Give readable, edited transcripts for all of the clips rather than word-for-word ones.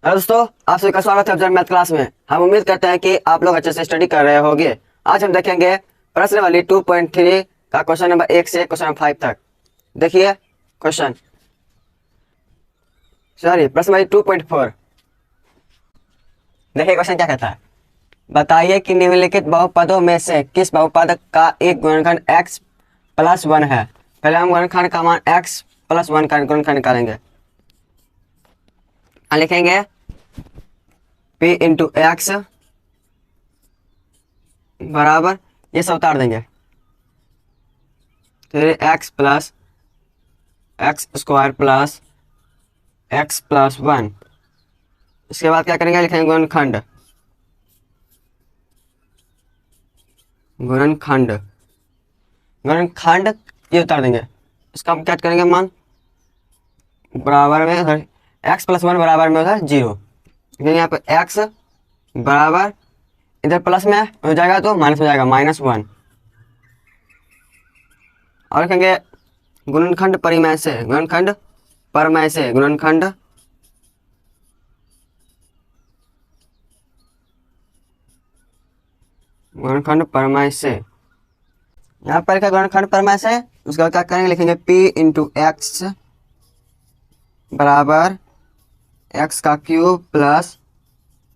Hello दोस्तों, आप सभी का स्वागत है ऑब्जर्व मैथ क्लास में। हम उम्मीद करते हैं कि आप लोग अच्छे से स्टडी कर रहे होंगे। आज हम देखेंगे प्रश्नावली 2.3 का क्वेश्चन नंबर 1 से क्वेश्चन नंबर 5 तक। देखिए क्वेश्चन, सॉरी प्रश्नावली 2.4। देखिए क्वेश्चन क्या कहता है। बताइए कि निम्नलिखित बहुपदों में से किस बहुपद का एक गुणनखंड x प्लस 1 है। पहले हम गुणनखंड का मान x प्लस 1 का गुणनखंड निकालेंगे। लिखेंगे p इंटू एक्स बराबर, ये सब उतार देंगे, फिर x plus x square plus x plus 1। इसके बाद क्या करेंगे, लिखेंगे गुणनखंड। गुणनखंड गुणनखंड ये उतार देंगे। इसका हम क्या करेंगे, मान बराबर में उधर एक्स प्लस 1 बराबर में उधर 0। लेकिन यहाँ पे एक्स बराबर, इधर प्लस में हो जाएगा तो माइनस हो जाएगा, -1। और लिखेंगे गुणनखंड परिमेय से, गुणनखंड परमेय से, गुणनखंड गुणनखंड परमेय से। यहाँ पर क्या गुणनखंड परमेय से, उसका क्या करेंगे, लिखेंगे p इंटू एक्स बराबर एक्स का cube plus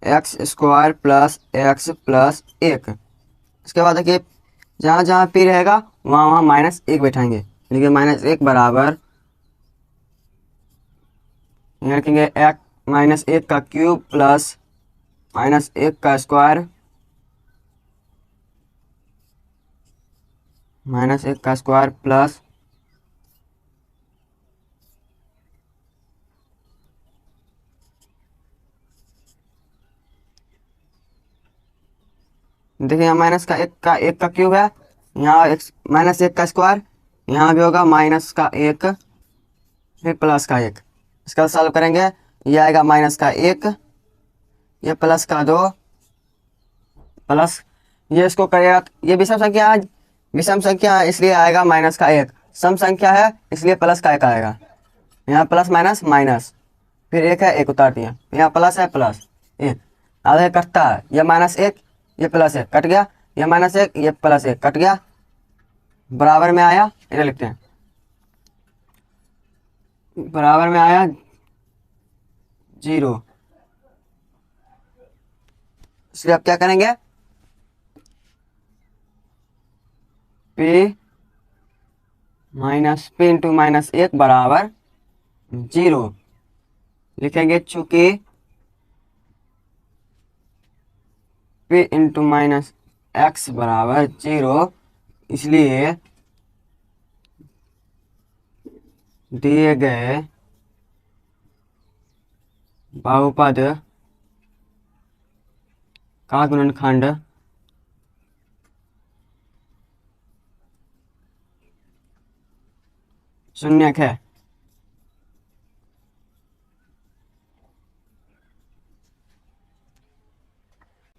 x square plus x plus 1। इसके बाद देखिए जहाँ जहाँ p रहेगा वहाँ वहाँ -1 बैठाएंगे। लिखिए -1 बराबर, यहाँ लिखेंगे -1 का क्यूब प्लस -1 का स्क्वायर -1 का स्क्वायर प्लस देखिए यहाँ -1 का क्यूब है, यहाँ -1 का स्क्वायर, यहाँ भी होगा -1 फिर +1। इसका सॉल्व करेंगे, ये आएगा -1, ये +2 प्लस, ये इसको करेगा, ये विषम संख्या है, विषम संख्या है इसलिए आएगा -1। सम संख्या है इसलिए +1 आएगा। यहाँ प्लस माइनस माइनस, फिर 1 है, 1 उतार दिया, यहाँ प्लस है प्लस, ये आधे कटता है, ये -1 ये +1 कट गया, ये -1 ये +1 कट गया, बराबर में आया, इधर लिखते हैं बराबर में आया 0। इसलिए अब क्या करेंगे, p इंटू -1 बराबर 0 लिखेंगे। चूंकि p इंटू -x बराबर 0, इसलिए दिए गए बहुपद का गुणनखंड शून्यक है।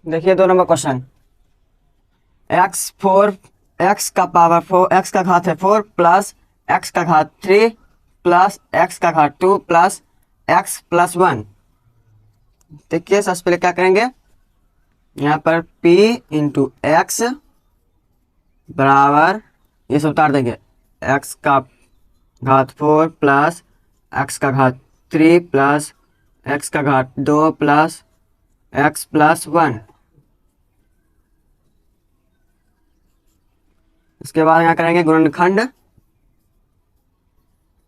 देखिए 2 नंबर क्वेश्चन, x का पावर 4, x का घात है 4 प्लस x का घात 3 प्लस x का घात 2 प्लस x प्लस 1। देखिए सबसे पहले क्या करेंगे, यहाँ पर p इंटू एक्स बराबर, ये सब उतार देंगे, x का घात 4 प्लस x का घात 3 प्लस x का घात 2 प्लस x प्लस 1। इसके बाद यहाँ करेंगे गुणनखंड।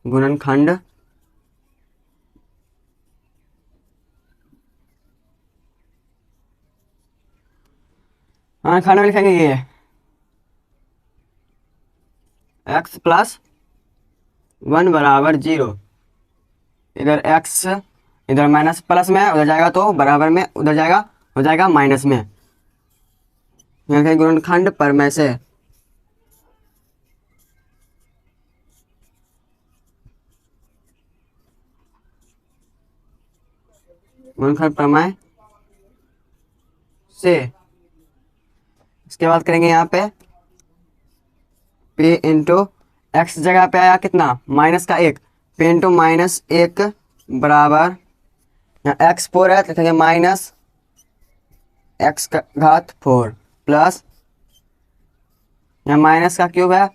गुणनखंड गुणनखंड में लिखेंगे ये x प्लस 1 बराबर 0। इधर x इधर माइनस प्लस में उधर जाएगा तो बराबर में उधर जाएगा, हो जाएगा माइनस में। यहाँ के गुणनखंड परमेय से, गुणनखंड परमेय से। इसके बाद करेंगे यहाँ पे p इंटू एक्स जगह पे आया कितना, -1, p इंटू -1 बराबर, यहाँ x4 है तो लिखेंगे माइनस x का घात 4 प्लस यहाँ माइनस का क्यूब है,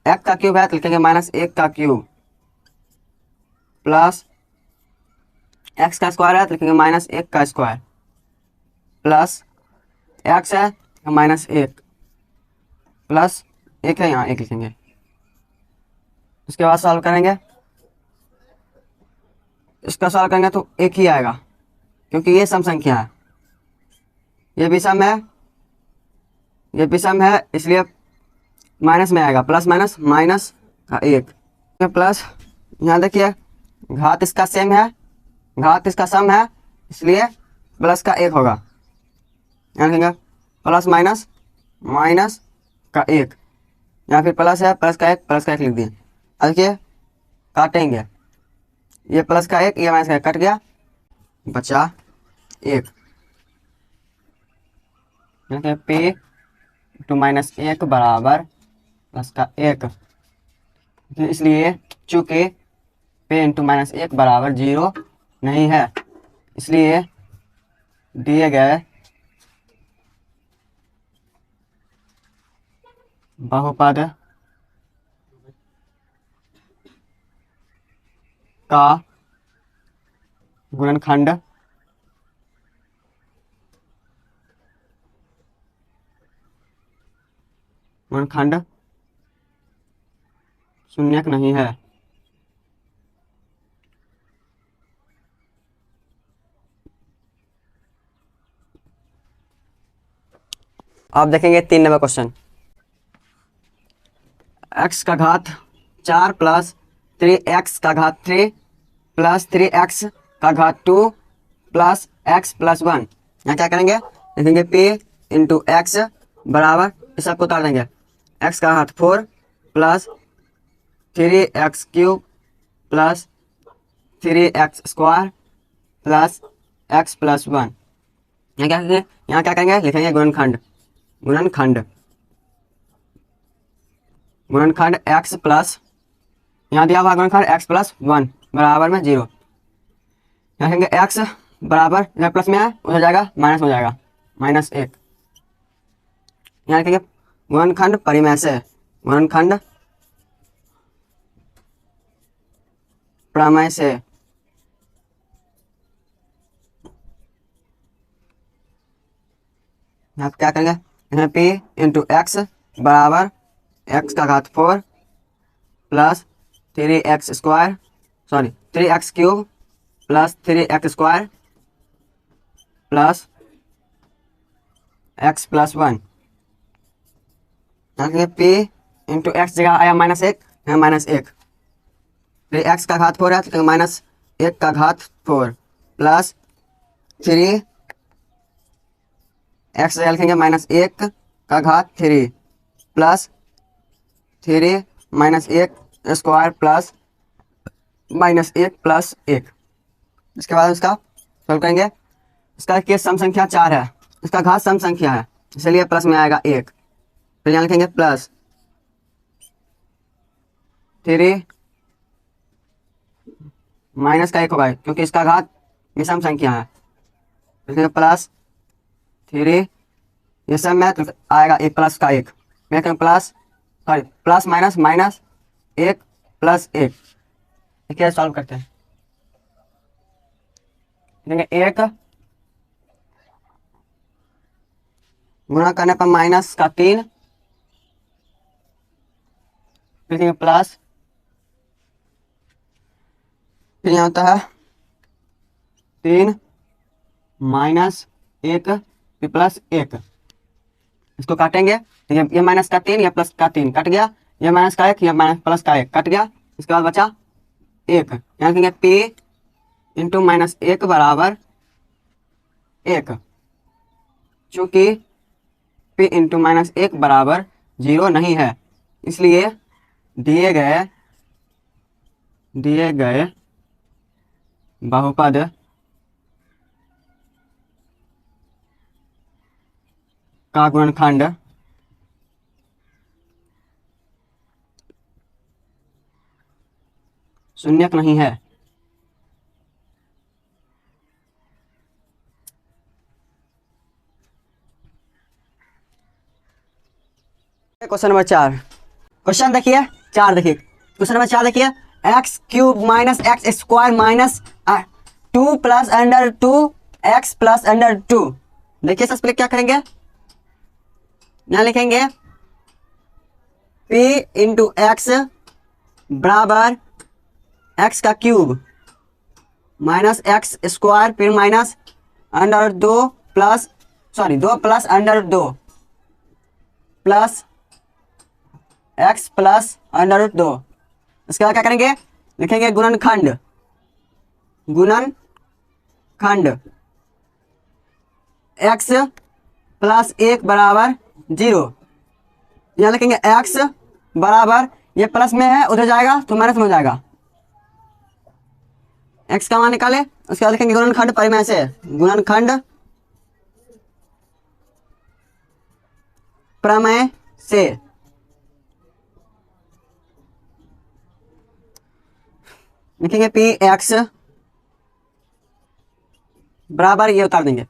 x का क्यूब है तो लिखेंगे माइनस 1 का क्यूब प्लस x का स्क्वायर है तो लिखेंगे माइनस 1 का स्क्वायर प्लस x है माइनस 1 प्लस 1 है, यहाँ 1 लिखेंगे। उसके बाद सॉल्व करेंगे, इसका सॉल्व करेंगे तो एक ही आएगा क्योंकि ये सम संख्या है, ये भी सम है, ये भी सम है, इसलिए माइनस में आएगा, प्लस माइनस माइनस का 1 प्लस यहाँ देखिए घात इसका सेम है, घात इसका सम है, इसलिए प्लस का 1 होगा। यहाँ लिखेंगे प्लस माइनस माइनस का 1, यहाँ फिर प्लस है, प्लस का 1 लिख दिए। देखिए काटेंगे, ये प्लस का 1 ये माइनस का 1 कट गया, बचा 1। p टू माइनस 1 बराबर प्लस का 1, इसलिए चूंकि p इंटू माइनस 1 बराबर 0 नहीं है, इसलिए दिए गए बहुपद का गुणनखंड शून्यक नहीं है। आप देखेंगे 3 नंबर क्वेश्चन, x का घात 4 प्लस 3x का घात 3 प्लस 3x का घात 2 प्लस x प्लस 1। यहाँ क्या करेंगे, लिखेंगे p इंटू एक्स बराबर, इस सबको उतार देंगे, x का घात 4 plus 3x cube plus 3x square plus x plus 1। यहाँ क्या करेंगे, लिखेंगे गुणनखंड, गुणनखंड गुणनखंड x प्लस, यहाँ दिया हुआ गुणनखंड x प्लस 1 बराबर में 0। यहाँ लिखेंगे x बराबर, यहाँ प्लस में है हो जाएगा माइनस, हो जाएगा माइनस 1। यहाँ लिखेंगे गुणनखंड परिमेय से, गुणनखंड प्रमेय से आप क्या करेंगे, यहाँ p इंटू एक्स बराबर x का घात 4 plus 3x square, sorry 3x cube plus 3x square plus x plus 1। p into x जगह आया माइनस 1, यहाँ माइनस 1, 3x का घात 4 है तो माइनस 1 का घात 4 प्लस 3 x जगह लिखेंगे माइनस 1 का घात 3 plus 3 minus 1 square plus minus 1 plus 1। इसके बाद इसका सॉल्व करेंगे, इसका देखिए सम संख्या 4 है, इसका घात सम संख्या है, इसलिए प्लस में आएगा 1, फिर यहाँ लिखेंगे प्लस 3 माइनस का 1 होगा क्योंकि इसका घात विषम संख्या है, लिखेंगे प्लस 3, ये सब में तो आएगा 1 प्लस का 1, मैं कहें plus, sorry plus minus minus 1 plus 1। देखिए सॉल्व करते हैं, लिखेंगे 1 गुणा करने पर माइनस का 3, लिखेंगे प्लस, फिर यहाँ होता है 3 माइनस 1 फिर प्लस 1, इसको काटेंगे तो ये माइनस का 3 या प्लस का 3 कट गया, ये माइनस का 1 या माइनस प्लस का 1 कट गया, इसके बाद बचा 1। यहाँ लिखेंगे p इंटू माइनस 1 बराबर 1, चूंकि p इंटू माइनस 1 बराबर 0 नहीं है, इसलिए दिए गए बहुपद का गुणनखंड शून्यक नहीं है। Question number 4। क्वेश्चन देखिए 4, देखिए क्वेश्चन नंबर 4 देखिए, x cube minus x square minus 2 plus under 2 x plus under 2। देखिए सबसे क्या करेंगे, यहाँ लिखेंगे p इंटू एक्स बराबर एक्स का क्यूब माइनस एक्स स्क्वायर फिर minus under 2 plus 2 plus under 2 plus x plus under 2। इसके बाद क्या करेंगे, लिखेंगे गुणनखंड, गुणनखंड एक्स प्लस 1 बराबर 0। यहाँ लिखेंगे एक्स बराबर, ये प्लस में है उधर जाएगा तो माइनस में हो जाएगा, एक्स का मान निकाले। उसके बाद लिखेंगे गुणनखंड परिमेय से, गुणनखंड प्रमेय से। लिखेंगे पी एक्स बराबर, ये उतार देंगे,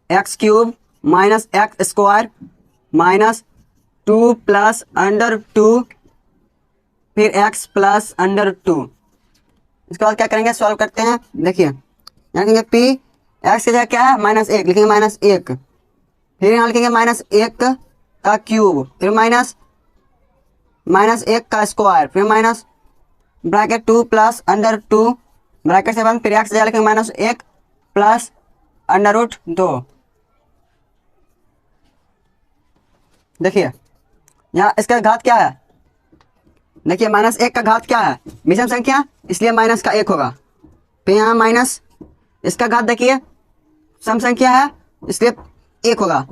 x cube minus x square minus 2 plus under 2 फिर एक्स प्लस अंडर 2। इसके बाद क्या करेंगे, सॉल्व करते हैं। देखिए यहाँ लिखेंगे पी एक्स की जगह क्या है, -1, लिखेंगे -1, फिर यहाँ लिखेंगे -1 का क्यूब फिर माइनस -1 का स्क्वायर फिर minus bracket 2 plus under 2 bracket से बंद, फिर एक्स जगह लिखेंगे -1 प्लस √2। देखिए यहाँ इसका घात क्या है, देखिए -1 का घात क्या है, विषम संख्या इसलिए माइनस का 1 होगा। फिर यहाँ माइनस इसका घात देखिए सम संख्या है इसलिए 1 होगा,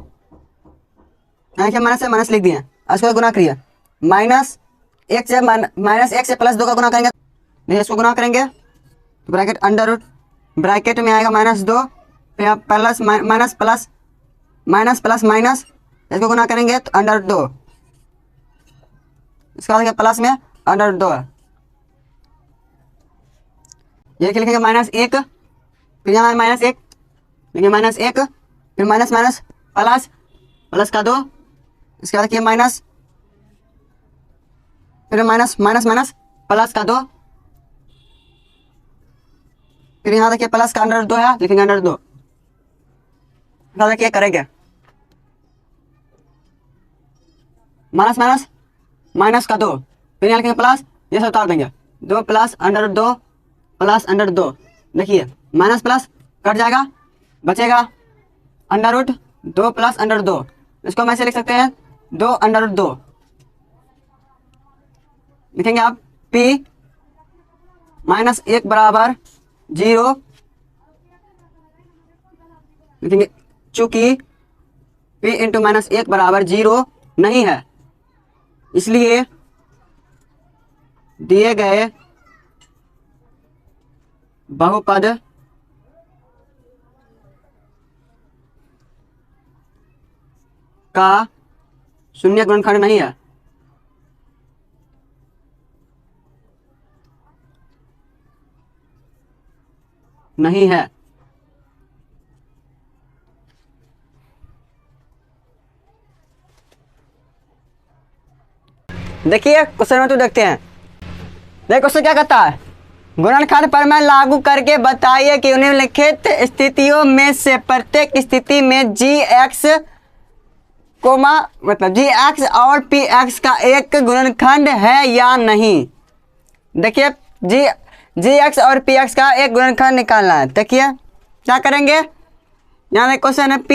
यहाँ क्या माइनस से माइनस लिख दिए। इसको गुना करिए, -1 से +2 का गुना करेंगे, नहीं इसको गुना करेंगे तो ब्रैकेट अंडर रूट ब्रैकेट में आएगा -2 फिर plus minus plus minus plus minus, इसको गुना करेंगे तो अंडर 2, इसका बाद प्लस में अंडर 2 है। ये लिखेंगे -1 फिर यहाँ -1 लिखेंगे -1 फिर माइनस माइनस प्लस प्लस का 2, इसके बाद देखिए माइनस फिर माइनस माइनस माइनस प्लस का 2, फिर यहाँ देखिए प्लस का अंडर 2 है, लिखेंगे अंडर 2। देखिए करेंगे माइनस माइनस माइनस का 2 फिर यहाँ लिखेंगे प्लस, ये सब उतार देंगे 2 प्लस अंडर 2 प्लस अंडर 2। देखिए माइनस प्लस कट जाएगा, बचेगा अंडर रूट 2 प्लस अंडर 2। इसको हम ऐसे लिख सकते हैं 2 अंडर रूट 2। लिखेंगे आप p -1 बराबर 0, लिखेंगे चूंकि p इंटू -1 बराबर 0 नहीं है इसलिए दिए गए बहुपद का शून्य गुणनखंड नहीं है। नहीं है। देखिए क्वेश्चन में तो देखते हैं, देखिए क्वेश्चन क्या कहता है, गुणनखंड प्रमेय लागू करके बताइए कि निम्नलिखित स्थितियों में से प्रत्येक स्थिति में g(x) मतलब g(x) और p(x) का एक गुणनखंड है या नहीं। देखिए g(x) और p(x) का एक गुणनखंड निकालना है। देखिए क्या करेंगे, यहाँ पे क्वेश्चन है p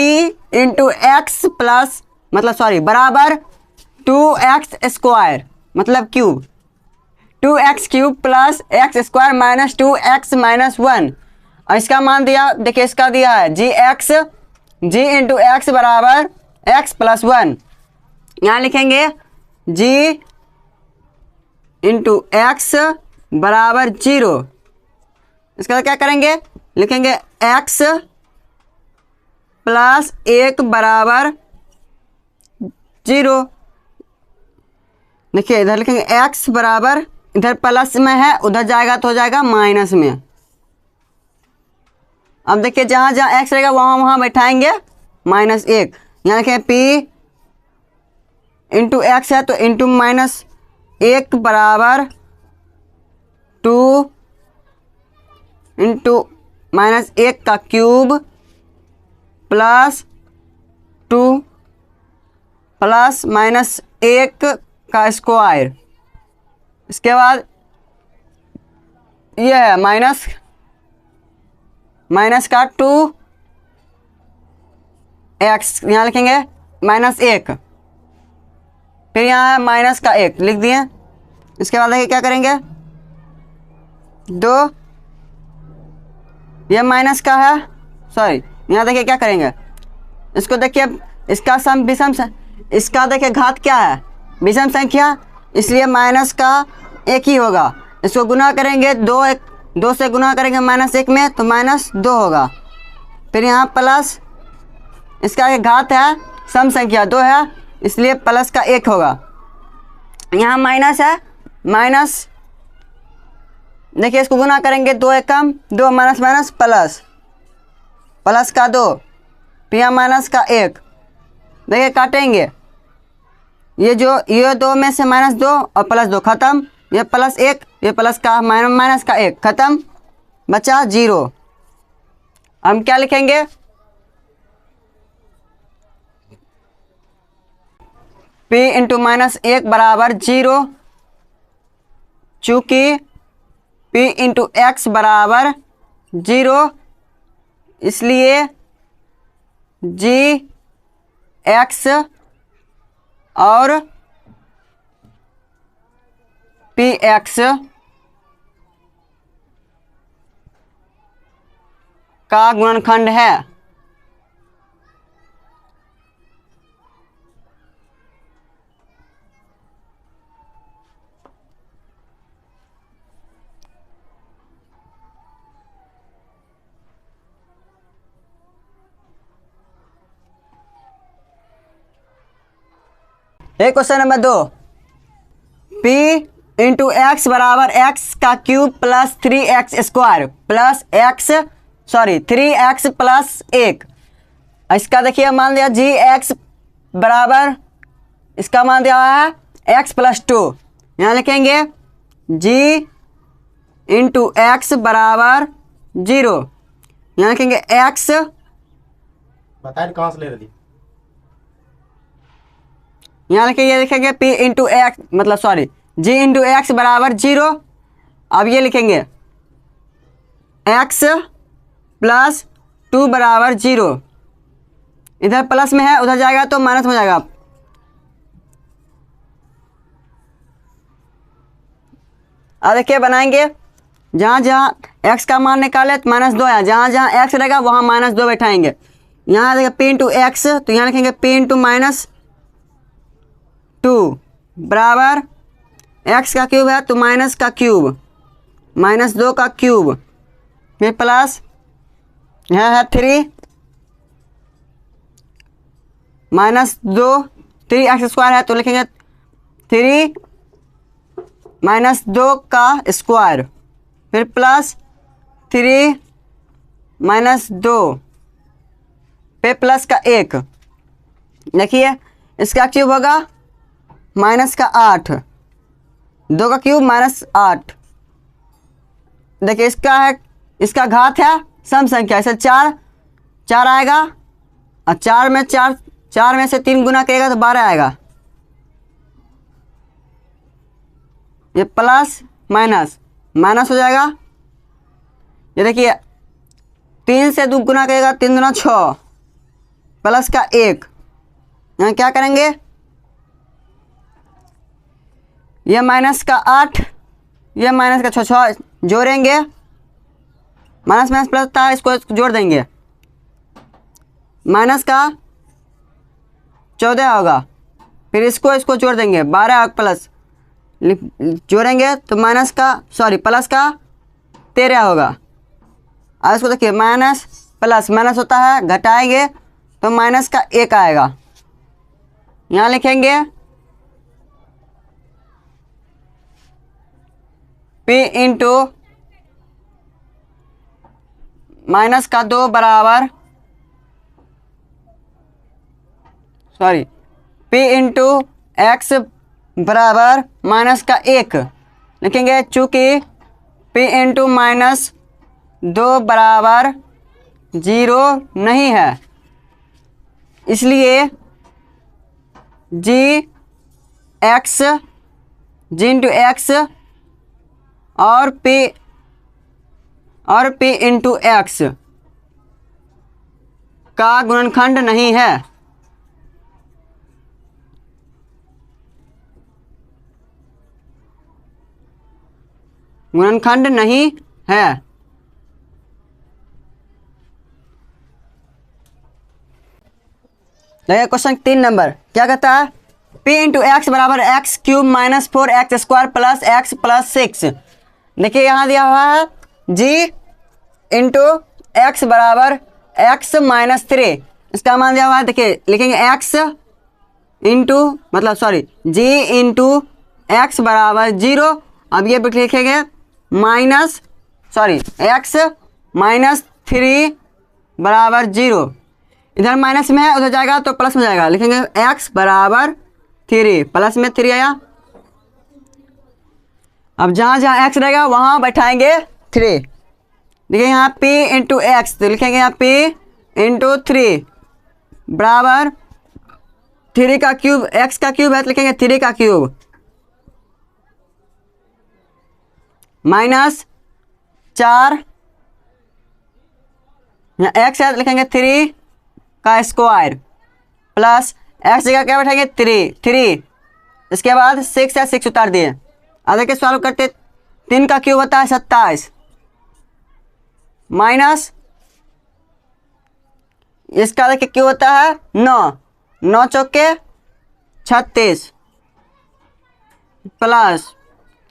इंटू एक्स प्लस बराबर 2x स्क्वायर मतलब cube, 2x cube plus x square minus 2x minus 1। और इसका मान दिया, देखिए इसका दिया है g इंटू एक्स बराबर x प्लस 1। यहाँ लिखेंगे g इंटू एक्स बराबर 0। इसका क्या करेंगे, लिखेंगे x प्लस 1 बराबर 0। देखिए इधर लिखेंगे x बराबर, इधर प्लस में है उधर जाएगा तो हो जाएगा माइनस में। अब देखिए जहाँ जहाँ x रहेगा वहाँ वहाँ बैठाएंगे -1। यहाँ लिखेंगे p इंटू एक्स है तो इंटू माइनस 1 बराबर 2 इंटू माइनस 1 का क्यूब प्लस 2 प्लस माइनस 1 का स्क्वायर। इसके बाद ये है माइनस का 2 एक्स, यहाँ लिखेंगे माइनस 1, फिर यहाँ है माइनस का 1 लिख दिए। इसके बाद देखिए क्या करेंगे, 2 ये माइनस का है, सॉरी यहाँ देखिए क्या करेंगे, इसको देखिए इसका सम विषम, इसका देखिए घात क्या है, विषम संख्या, इसलिए माइनस का 1 ही होगा। इसको गुना करेंगे 2 से गुना करेंगे माइनस 1 में तो माइनस 2 होगा। फिर यहाँ प्लस, इसका घात है, सम संख्या 2 है, इसलिए प्लस का 1 होगा। यहाँ माइनस है, माइनस देखिए इसको गुना करेंगे 2 एकम 2 माइनस माइनस प्लस, प्लस का 2, फिर यहाँ माइनस का 1, देखिए काटेंगे, ये 2 में से माइनस 2 और प्लस 2 खत्म, ये प्लस 1, ये प्लस का माइनस का 1 खत्म, बचा 0। हम क्या लिखेंगे, p इंटू माइनस 1 बराबर 0, चूँकि p इंटू एक्स बराबर 0, इसलिए g x और p x का गुणनखंड है। एक question number 2, p into x बराबर एक्स का cube plus 3x square plus 3x plus 1। इसका देखिए मान दिया जी एक्स बराबर, इसका मान दिया है x प्लस 2, यहाँ लिखेंगे g इंटू एक्स बराबर 0, यहाँ लिखेंगे x, बताइए कहाँ से ले रही, यहाँ लिखेंगे, ये लिखेंगे p इंटू एक्स मतलब सॉरी g इंटू एक्स बराबर 0। अब ये लिखेंगे x प्लस 2 बराबर 0, इधर प्लस में है उधर जाएगा तो माइनस हो जाएगा। अब देखिए बनाएंगे, जहाँ जहाँ x का मान निकाले तो माइनस 2 है, जहाँ जहाँ x रहेगा वहाँ माइनस 2 बैठाएंगे। यहाँ देखिए p इंटू एक्स, तो यहाँ लिखेंगे p इंटू माइनस 2 बराबर x का क्यूब है तो माइनस का क्यूब, माइनस 2 का क्यूब, फिर प्लस यहाँ है 3 माइनस 2 3x स्क्वायर है तो लिखेंगे 3 माइनस 2 का स्क्वायर, फिर प्लस 3 माइनस 2 पे प्लस का 1। देखिए इसका क्यूब होगा माइनस का 8, 2 का क्यूब माइनस 8। देखिए इसका है, इसका घात है सम संख्या, ऐसे 4 आएगा और 4 में से 3 गुना करेगा तो 12 आएगा। ये प्लस माइनस माइनस हो जाएगा। ये देखिए 3 से 2 गुना करेगा 3 दूना 6 प्लस का 1, यहाँ क्या करेंगे, ये माइनस का 8 ये माइनस का 6 जोड़ेंगे, माइनस माइनस प्लस था इसको जोड़ देंगे, माइनस का 14 होगा, फिर इसको जोड़ देंगे 12 प्लस जोड़ेंगे तो माइनस का प्लस का 13 होगा। अब इसको देखिए माइनस प्लस माइनस होता है, घटाएंगे तो माइनस का 1 आएगा। यहाँ लिखेंगे p इंटू माइनस का 2 बराबर p इंटू x बराबर माइनस का 1 लिखेंगे, चूँकि p इंटू माइनस 2 बराबर 0 नहीं है, इसलिए g इंटू एक्स और p इंटू एक्स का गुणनखंड नहीं है। गुणनखंड नहीं है। देखिए क्वेश्चन 3 नंबर क्या कहता है, p इंटू एक्स बराबर x cube minus 4x square plus x plus 6। देखिए यहाँ दिया हुआ है g इंटू एक्स बराबर x माइनस 3, इसका मान दिया हुआ है। देखिए लिखेंगे x into g into x बराबर 0। अब ये लिखेंगे x माइनस 3 बराबर 0। इधर माइनस में है, उधर जाएगा तो प्लस में जाएगा। लिखेंगे x बराबर 3, प्लस में 3 आया। अब जहाँ जहाँ x रहेगा वहाँ बैठाएंगे 3। देखिए यहाँ p इंटू एक्स, तो लिखेंगे यहाँ p इंटू 3 बराबर 3 का क्यूब, x का क्यूब है तो लिखेंगे 3 का क्यूब माइनस 4, यहाँ x है तो लिखेंगे 3 का स्क्वायर प्लस x जगह क्या बैठाएंगे 3। इसके बाद 6 है, 6 उतार दिए। अब देखिए सॉल्व करते, 3 का क्यूब होता है 27 माइनस इसका देखिए क्यूब होता है 9 चौके 36 प्लस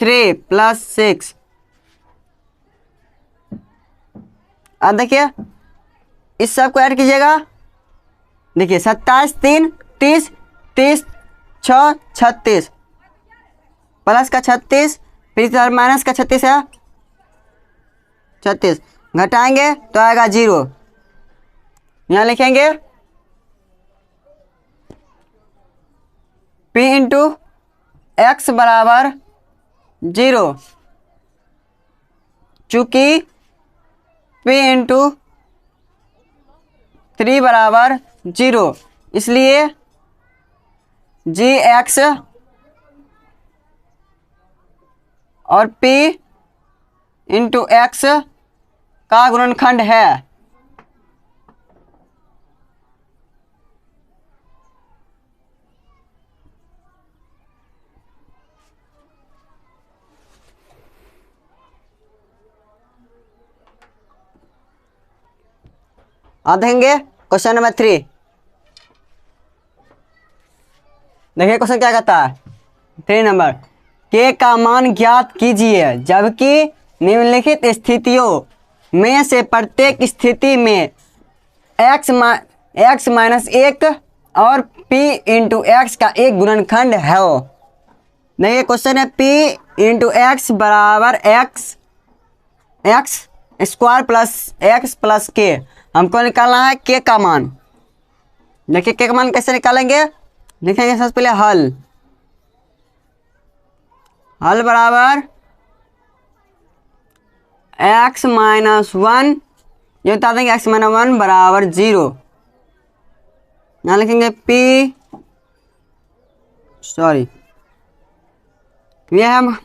3 प्लस 6। अब देखिए इस सब को ऐड कीजिएगा। देखिए 27 3 30 30 6 36 प्लस का 36 फिर इधर माइनस का 36 है, 36 घटाएंगे तो आएगा 0। यहाँ लिखेंगे p इंटू एक्स बराबर 0, चूँकि p इंटू 3 बराबर 0, इसलिए gx और p इंटू एक्स का गुणनखंड है। अब देखेंगे क्वेश्चन नंबर 3। देखिए क्वेश्चन क्या कहता है 3 नंबर, k का मान ज्ञात कीजिए जबकि निम्नलिखित स्थितियों में से प्रत्येक स्थिति में x माइनस 1 और p इंटू एक्स का एक गुणनखंड है। देखिए क्वेश्चन है p इंटू एक्स बराबर x square plus x plus के। हमको निकालना है k का मान। देखिए k का मान कैसे निकालेंगे, लिखेंगे सबसे पहले हल बराबर x माइनस 1, ये बता देंगे x माइनस 1 बराबर 0। यहाँ लिखेंगे ये हम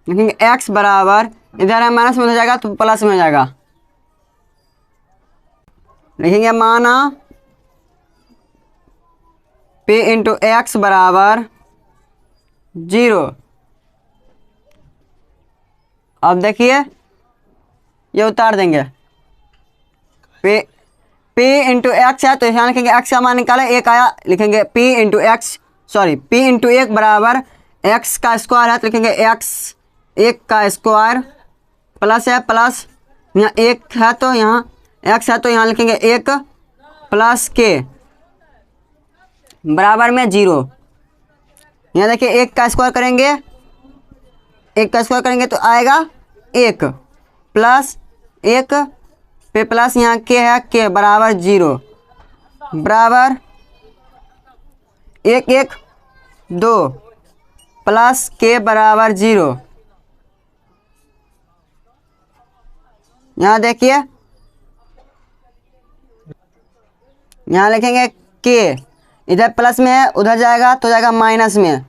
लिखेंगे x बराबर, इधर है माइनस में हो जाएगा तो प्लस में हो जाएगा। लिखेंगे माना p इंटू एक्स बराबर 0। अब देखिए ये उतार देंगे, p इंटू एक्स है तो यहाँ लिखेंगे x का मान निकाले, 1 आया। लिखेंगे p इंटू 1 बराबर x का स्क्वायर है तो लिखेंगे x 1 का स्क्वायर प्लस है, प्लस यहाँ 1 है तो यहाँ x है तो यहाँ लिखेंगे 1 प्लस k बराबर में 0। यहाँ देखिए 1 का स्क्वायर करेंगे, 1 का स्क्वायर करेंगे तो आएगा 1 प्लस 1 पे प्लस यहाँ k है, k बराबर 0 बराबर 1 1 2 प्लस के बराबर 0। यहाँ देखिए, यहाँ लिखेंगे के, इधर प्लस में है उधर जाएगा तो जाएगा माइनस में,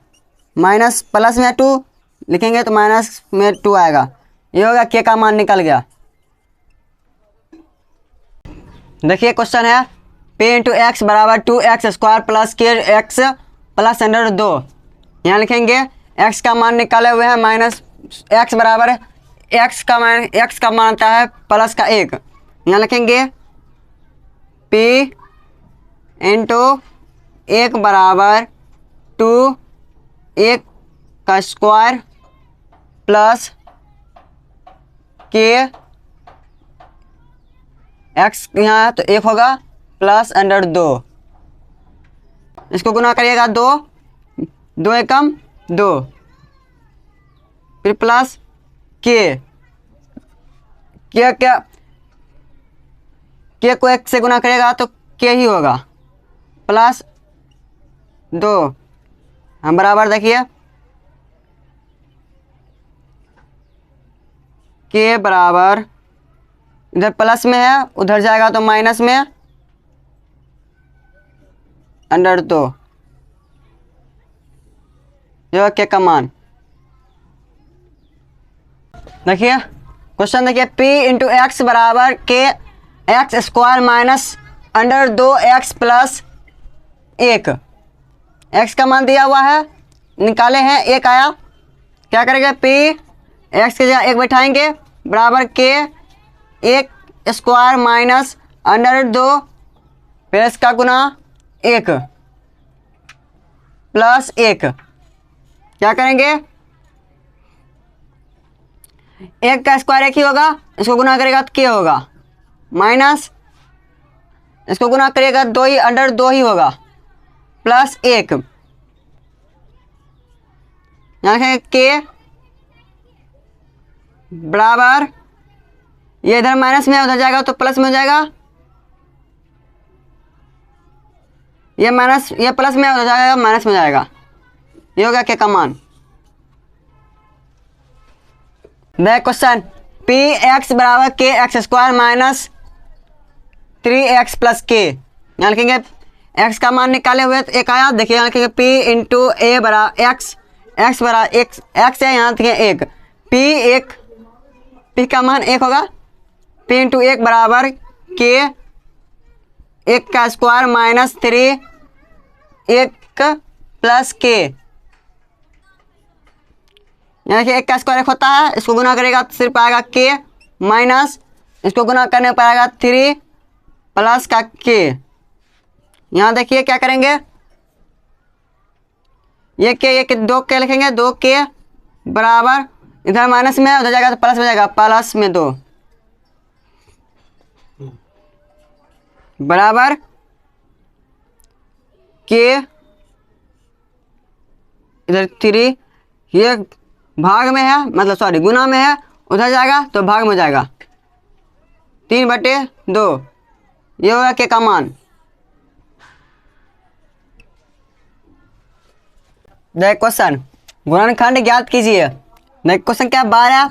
माइनस प्लस में 2 लिखेंगे तो माइनस में 2 आएगा। ये होगा के का मान निकल गया। देखिए क्वेश्चन है p इंटू एक्स बराबर 2x स्क्वायर प्लस के एक्स प्लस अंडर 2। यहाँ लिखेंगे x का मान निकाले हुए हैं, माइनस x बराबर x का मान आता है प्लस का 1। यहाँ लिखेंगे p इंटू 1 बराबर 2 1 का स्क्वायर प्लस के एक्स यहाँ तो 1 होगा प्लस अंडर 2। इसको गुना करिएगा 2 2 एकम 2, फिर प्लस के क्या के को 1 से गुना करिएगा तो के ही होगा प्लस 2। हम बराबर देखिए के बराबर इधर प्लस में है उधर जाएगा तो माइनस में अंडर 2। यह के का मान देखिए। क्वेश्चन देखिए p इंटू एक्स बराबर के x square minus under 2x plus 1। x का मान दिया हुआ है, निकाले हैं 1 आया। क्या करेंगे p x के जगह 1 बैठाएंगे बराबर के 1 स्क्वायर माइनस अंडर 2 फिर इसका गुना 1 प्लस 1। क्या करेंगे 1 का स्क्वायर 1 ही होगा, इसको गुना करेगा तो क्या होगा माइनस, इसको गुना करिएगा 2 ही अंडर 2 ही होगा प्लस 1। यहाँ लिखेंगे के बराबर ये इधर माइनस में उधर जाएगा तो प्लस में हो जाएगा, ये माइनस ये प्लस में उधर जाएगा माइनस में जाएगा। ये होगा के का मान। देख क्वेश्चन p x बराबर के x square minus 3x plus के। यहाँ लिखेंगे x का मान निकाले हुए तो 1 आया। देखिए यहाँ लिखेंगे p इंटू ए बराबर x बराबर x है, यहाँ देखिए 1 p का मान 1 होगा। p इंटू 1 बराबर के 1 का स्क्वायर माइनस 3 1 प्लस के। यहाँ देखिए 1 का स्क्वायर 1 होता है, इसको गुना करेगा तो सिर्फ आएगा के माइनस इसको गुना करने पर आएगा 3 प्लस का के। यहाँ देखिए क्या करेंगे ये 2 के लिखेंगे 2 के बराबर इधर माइनस में उधर जाएगा तो प्लस में जाएगा प्लस में 2 बराबर के इधर 3 ये भाग में है मतलब सॉरी गुना में है उधर जाएगा तो भाग में जाएगा 3/2। ये होगा के का मान। देख क्वेश्चन गुणनखंड ज्ञात कीजिए। देख क्वेश्चन क्या 12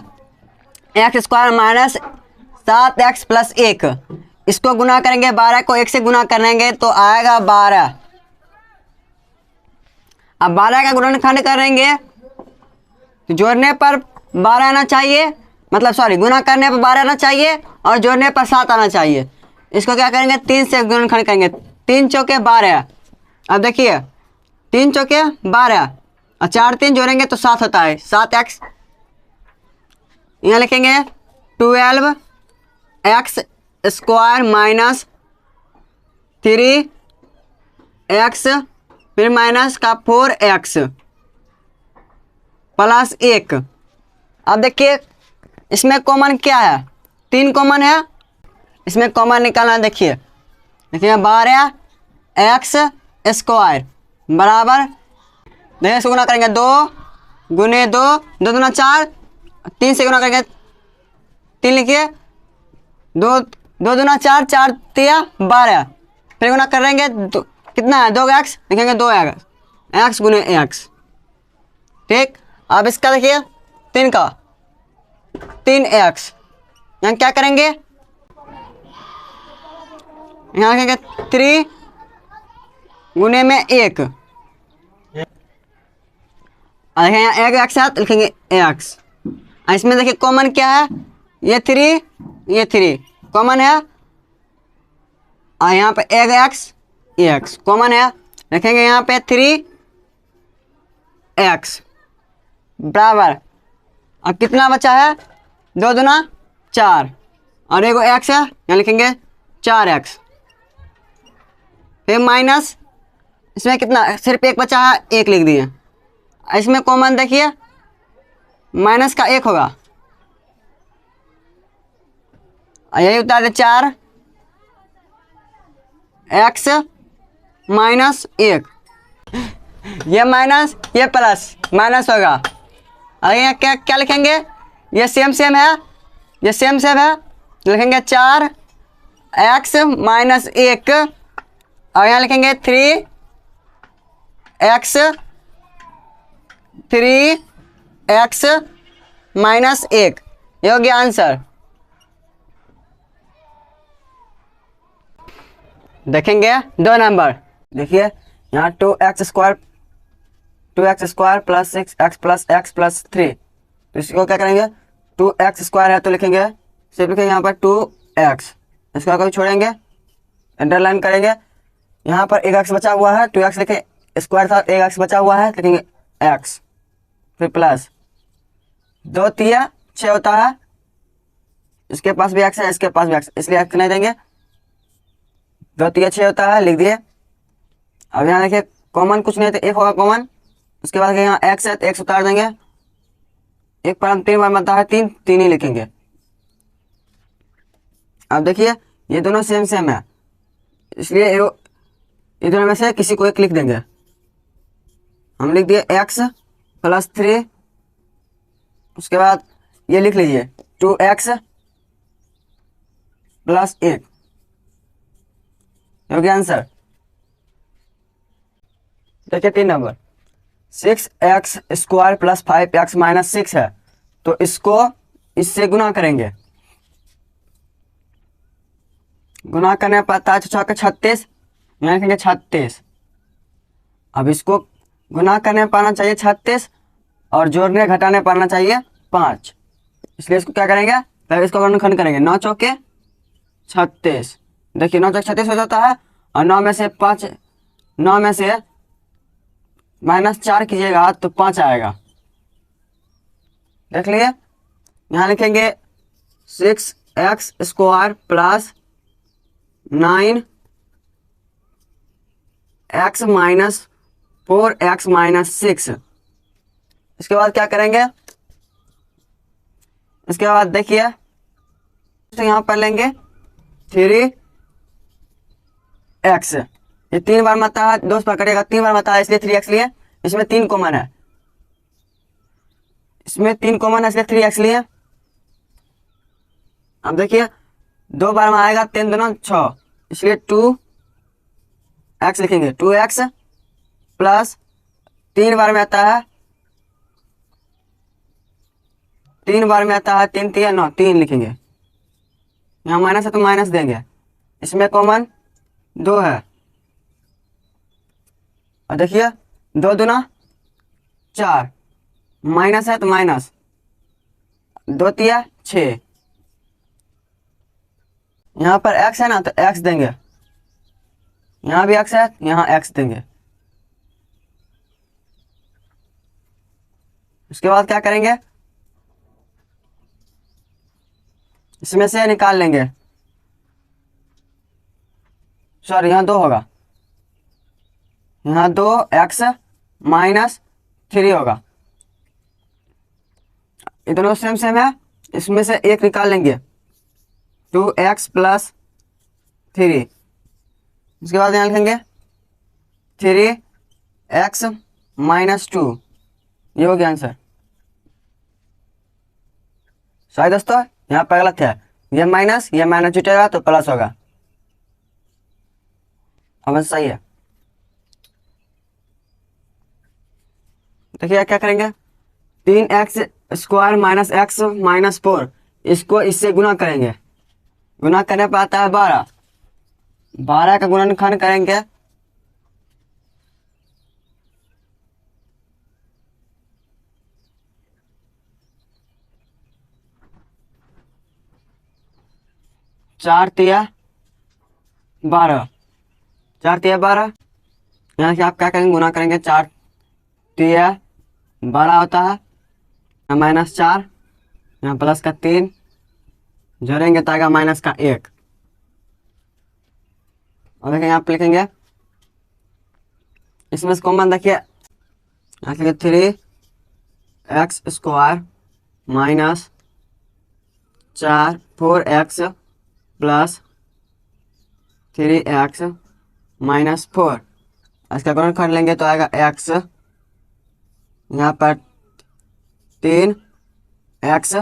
x square minus 7x plus 1। इसको गुना करेंगे 12 को 1 से गुना करेंगे तो आएगा 12। अब 12 का गुणनखंड करेंगे तो जोड़ने पर 12 आना चाहिए, मतलब सॉरी गुना करने पर 12 आना चाहिए और जोड़ने पर 7 आना चाहिए। इसको क्या करेंगे 3 से गुणनखंड करेंगे, 3 चौके 12। अब देखिए 3 चौके 12 और 4 3 जोड़ेंगे तो 7 होता है 7x। यहाँ लिखेंगे 12x स्क्वायर माइनस 3x फिर माइनस का 4x प्लस 1। अब देखिए इसमें कॉमन क्या है 3 कॉमन है, इसमें कॉमन निकालना है। देखिए 12x स्क्वायर बराबर देखिए इसको गुना करेंगे 2 गुने 2 2 दूना 4 3 से गुना करेंगे 3 लिखिए 2 2 दूना 4 4 3 12 फिर गुना करेंगे कितना है 2x लिखेंगे 2x एक्स गुने एक्स। ठीक, अब इसका देखिए 3 का 3x, यहाँ क्या करेंगे, यहाँ लिखेंगे 3 गुने में 1, और यहाँ एक एक्स है तो लिखेंगे x। इसमें देखिए कॉमन क्या है, ये 3 कॉमन है, और यहाँ पे एक एक्स कॉमन है, लिखेंगे यहाँ पे 3x बराबर, अब कितना बचा है, 2 दूना 4, और एगो एक्स है, यहाँ लिखेंगे 4x, फिर माइनस, इसमें कितना सिर्फ एक बचा है, 1 लिख दिए। इसमें कॉमन देखिए माइनस का 1 होगा, यही उतार दे 4x माइनस 1, ये माइनस ये प्लस माइनस होगा, और यहाँ क्या क्या लिखेंगे, ये सेम है, ये सेम है, लिखेंगे 4x माइनस 1, और यहाँ लिखेंगे 3x माइनस 1, ये हो गया आंसर। देखेंगे 2 नंबर, देखिए यहाँ 2x square plus 6x plus x plus 3, तो इसको क्या करेंगे, 2x स्क्वायर है तो लिखेंगे, सिर्फ लिखेंगे यहाँ पर 2x, इसको कभी छोड़ेंगे, अंडरलाइन करेंगे, यहाँ पर एक x बचा हुआ है, 2x लिखे, स्क्वायर था, एक x बचा हुआ है, लिखेंगे x, फिर प्लस 2 3 6 होता है, इसके पास भी x है, इसके पास भी x, इसलिए x नहीं देंगे, 2 3 6 होता है, लिख दिए। अब यहाँ देखिए कॉमन कुछ नहीं, तो 1 होगा कॉमन, उसके बाद यहाँ x है तो x उतार देंगे, 1 पर हम 3 बार बनता है, 3 ही लिखेंगे। अब देखिए ये दोनों सेम है, इसलिए ये दोनों में से किसी को एक लिख देंगे, हम लिख दिए x प्लस 3, उसके बाद ये लिख लीजिए 2x प्लस 1, हो गया आंसर। देखिए 3 number, 6x square plus 5x minus 6 है, तो इसको इससे गुना करेंगे, गुना करने पर 36, यहाँ लिखेंगे 36, अब इसको गुना करने पर आना चाहिए 36, और जोड़ने घटाने पर आना चाहिए 5, इसलिए इसको क्या करेंगे, पहले इसको गुणनखंड करेंगे, 9 चौके 36, देखिए 9 चौके 36 हो जाता है, और 9 में से -4 कीजिएगा तो 5 आएगा, देख लिए। यहाँ लिखेंगे 6x square plus 9x minus 4x minus 6, इसके बाद क्या करेंगे, इसके बाद देखिए तो यहाँ पर लेंगे 3x, ये 3 बार मता है, 2 पर कटेगा, 3 बार मता है, इसलिए 3x लिए, इसमें 3 कॉमन है, इसलिए 3x लिए। अब देखिए 2 बार में आएगा, 3 दूना 6, इसलिए 2x लिखेंगे, 2x प्लस 3 बार में आता है, 3 बार में आता है 3 3 9, 3 लिखेंगे, यहाँ माइनस है तो माइनस देंगे, इसमें कॉमन 2 है, और देखिए 2 दूना 4, माइनस है तो माइनस, 2 3 6, यहाँ पर x है ना तो x देंगे, यहाँ भी x है, यहाँ x देंगे, उसके बाद क्या करेंगे, इसमें से निकाल लेंगे, सॉरी यहाँ 2 होगा, यहाँ 2x माइनस 3 होगा, ये दोनों सेम है, इसमें से एक निकाल लेंगे, 2x प्लस 3, इसके बाद यहाँ लिखेंगे 3x माइनस 2, ये हो गया आंसर। सही दोस्तों, यहाँ पर गलत है, ये माइनस जुटेगा तो प्लस होगा, अब सही है। देखिए क्या करेंगे, 3x² माइनस x माइनस 4, इसको इससे गुना करेंगे। गुना करने पर आता है 12। 12 का गुणनखंड करेंगे, चार तिया 12, 4 तिया 12। यहाँ से आप क्या करेंगे, गुना करेंगे, 4 तिया 12 होता है, -4, यहाँ प्लस का 3 जोड़ेंगे तो आएगा माइनस का 1। और देखिए यहाँ पे लिखेंगे, इसमें से कॉमन देखिए, यहाँ लिखेंगे 3x² minus 4x plus 3x minus 4। इसका गुणन कर लेंगे तो आएगा x, यहाँ पर 3x